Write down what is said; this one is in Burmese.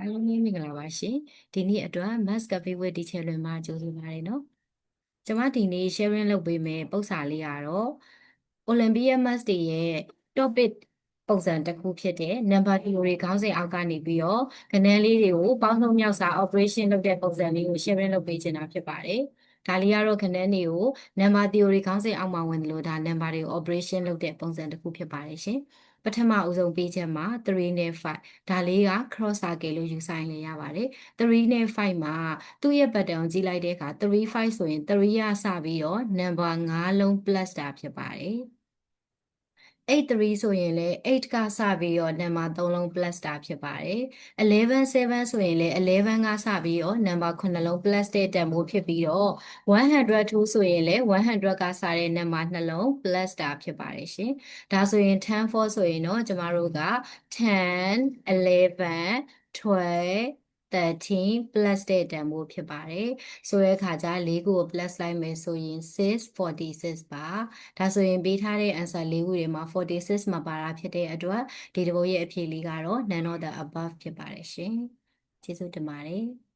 အားလုံးမင်္ဂလာပါရှင်ဒီနေ့အတွက် Mass Cafe with Teacher လွင်မှာကြိုဆိုပါတယ်နော်ကျွန်မဒီနေ့ sharing လုပ်ပေးမယ်ပုဒ်စာလေးကတော့ Olympia Mass တွေရဲ့ topic ပုံစံတစ်ခုဖြစ်တဲ့ number theory ခေါင်းစဉ်အောက်ကနေပြီးတော့ကဏ္ဍလေးတွေကိုပေါင်းစုံမြောက်စာ operation လုပ်တဲ့ပုံစံလေးကို sharing လုပ်ပေးချင်တာဖြစ်ပါတယ်ဒါလေးကတော့ကဏ္ဍတွေကို number theory ခေါင်းစဉ်အောက်မှာဝင်လို့ဒါ number တွေကို operation လုပ်တဲ့ပုံစံတစ်ခုဖြစ်ပါတယ်ရှင်ပထမအဆုံးပေးချက်မှာ3နဲ့5ဒါလေးက cross circle လို့ယူဆိုင်လေရပါတယ်3နဲ့5မှာသူ့ရဲ့ pattern ကိုကြည့်လိုက်တဲ့အခါ3 5ဆိုရင်3ရစပြီးတော့ number 5လုံး plus တာဖြစ်ပါတယ်8 3ဆိုရင်လည်း8ကစပြီးတော့ number 3လုံး plus တာဖြစ်ပါတယ်11 7ဆိုရင်လည်း11ကစပြီးတော့ number 9လုံး plus တဲ့တန်ဖိုးဖြစ်ပြီးတော့102ဆိုရင်လည်း100ကစတဲ့ number 2လုံး plus တာဖြစ်ပါတယ်ရှင်ဒါဆိုရင်10 4ဆိုရင်တော့ကျမတို့က10 11 12 13 plus တဲ့တန်ဖိုးဖြစ်ပါတယ်ဆိုတဲ့အခါကျ4ခုကို plus လိုက်မယ်ဆိုရင်646ပါဒါဆိုရင်ပေးထားတဲ့ answer 4ခုတွေမှာ46မှာပါတာဖြစ်တဲ့အတွက်ဒီတစ်ပုဒ်ရဲ့အဖြေလေးကတော့ none of the above ဖြစ်ပါတယ်ရှင်ကျေးဇူးတင်ပါတယ်